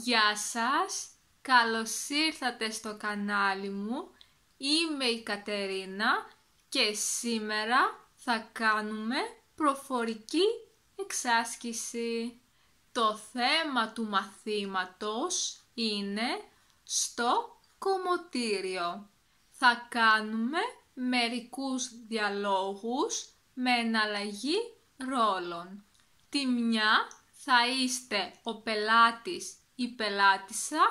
Γεια σας, καλώς ήρθατε στο κανάλι μου. Είμαι η Κατερίνα και σήμερα θα κάνουμε προφορική εξάσκηση. Το θέμα του μαθήματος είναι στο κομμωτήριο. Θα κάνουμε μερικούς διαλόγους με εναλλαγή ρόλων. Τη μια θα είστε ο πελάτης ή πελάτισσα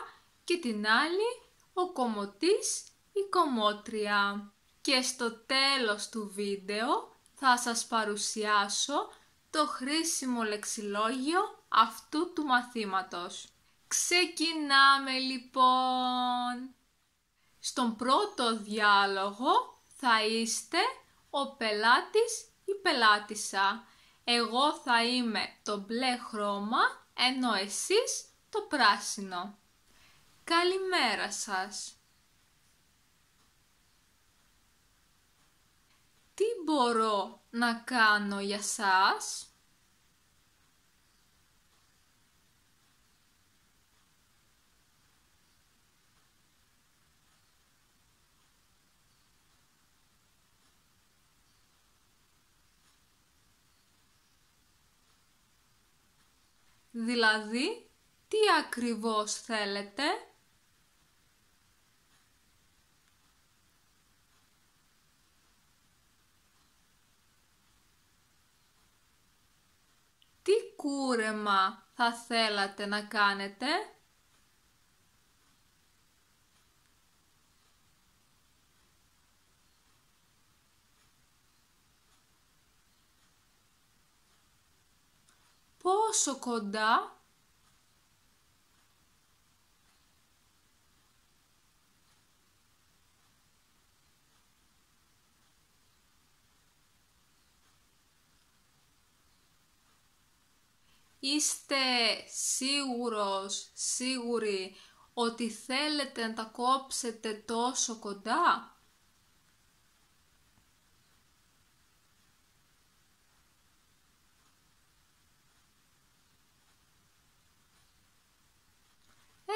και την άλλη ο κομμωτής ή κομμότρια. Και στο τέλος του βίντεο θα σας παρουσιάσω το χρήσιμο λεξιλόγιο αυτού του μαθήματος. Ξεκινάμε λοιπόν! Στον πρώτο διάλογο θα είστε ο πελάτης ή πελάτισσα. Εγώ θα είμαι το μπλε χρώμα, ενώ εσείς το πράσινο. Καλημέρα σας. Τι μπορώ να κάνω για σας? Δηλαδή, τι ακριβώς θέλετε? Τι κούρεμα θα θέλατε να κάνετε? Πόσο κοντά? Είστε σίγουροι ότι θέλετε να τα κόψετε τόσο κοντά?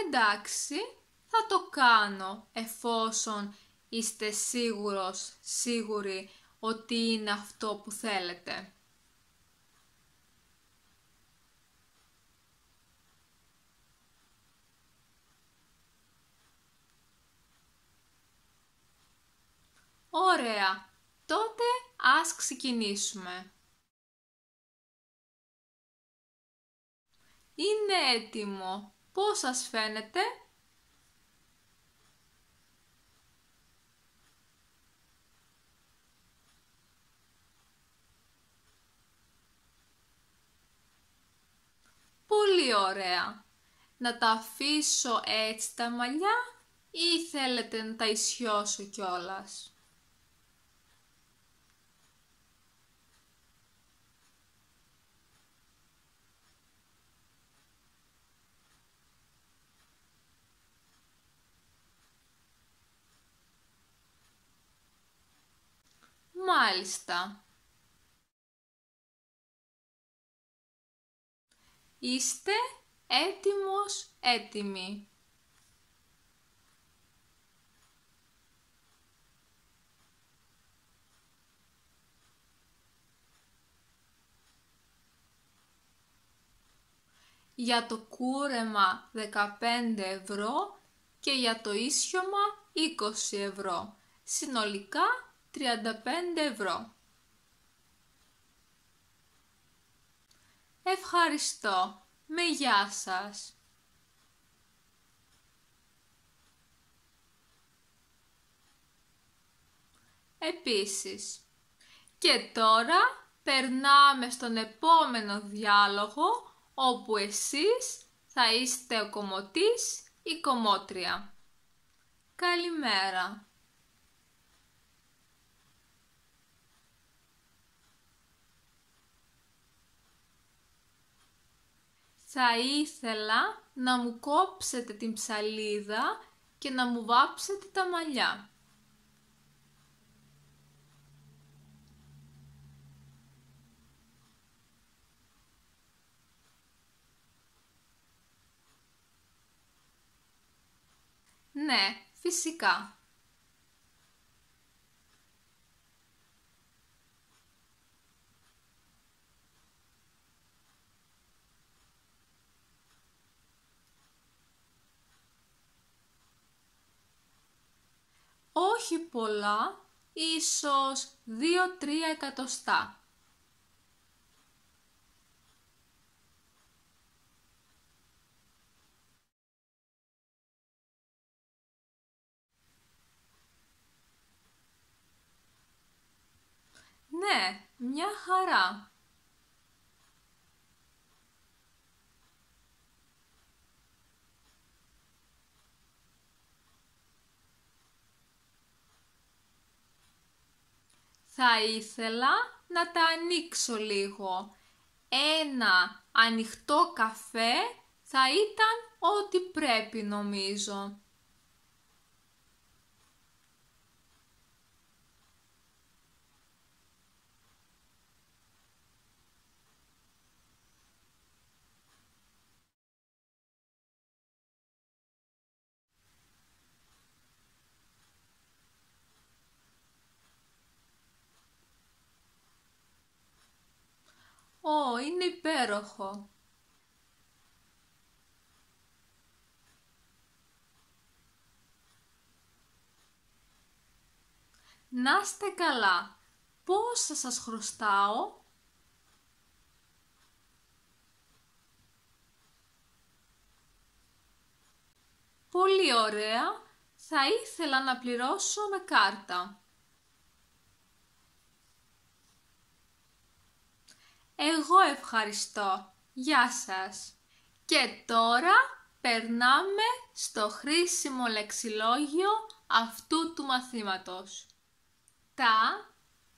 Εντάξει, θα το κάνω εφόσον είστε σίγουροι ότι είναι αυτό που θέλετε. Ωραία, τότε ας ξεκινήσουμε. Είναι έτοιμο. Πώς σας φαίνεται? Πολύ ωραία. Να τα αφήσω έτσι τα μαλλιά ή θέλετε να τα ισιώσω κιόλας? Μάλιστα. Είστε έτοιμοι. Για το κούρεμα 15 € και για το ίσιωμα 20 €. Συνολικά 35 €. Ευχαριστώ. Με γεια σας. Επίσης. Και τώρα περνάμε στον επόμενο διάλογο, όπου εσείς θα είστε ο κομμωτής ή κομμότρια. Καλημέρα. Θα ήθελα να μου κόψετε την ψαλίδα και να μου βάψετε τα μαλλιά. Ναι, φυσικά. Όχι πολλά, ίσως 2-3 εκατοστά. Ναι, μια χαρά. Θα ήθελα να τα ανοίξω λίγο. Ένα ανοιχτό καφέ θα ήταν ό,τι πρέπει νομίζω. Ω, είναι υπέροχο. Να είστε καλά. Πόσα σας χρωστάω? Πολύ ωραία. Θα ήθελα να πληρώσω με κάρτα. Εγώ ευχαριστώ. Γεια σας. Και τώρα περνάμε στο χρήσιμο λεξιλόγιο αυτού του μαθήματος. Τα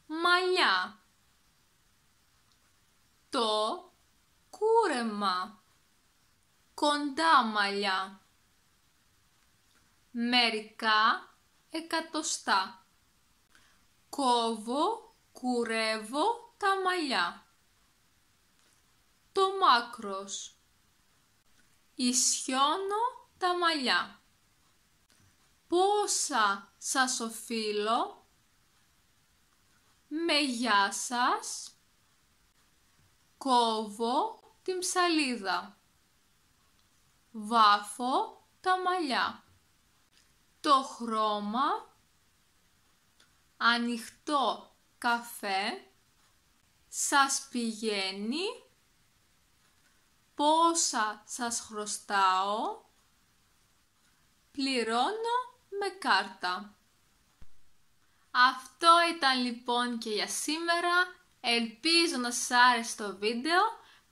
μαλλιά. Το κούρεμα. Κοντά μαλλιά. Μερικά εκατοστά. Κόβω, κουρεύω τα μαλλιά. Το μάκρος. Ισιώνω τα μαλλιά. Πόσα σας οφείλω? Με γεια σας. Κόβω την ψαλίδα. Βάφω τα μαλλιά. Το χρώμα. Ανοιχτό καφέ. Σας πηγαίνει. Πόσα σας χρωστάω? Πληρώνω με κάρτα. Αυτό ήταν λοιπόν και για σήμερα. Ελπίζω να σας άρεσε το βίντεο.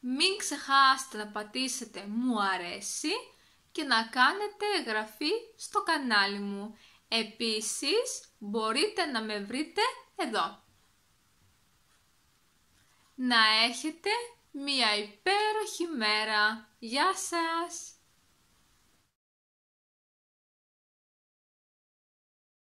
Μην ξεχάσετε να πατήσετε μου αρέσει και να κάνετε εγγραφή στο κανάλι μου. Επίσης μπορείτε να με βρείτε εδώ. Να έχετε μία υπέροχη μέρα. Γεια σας!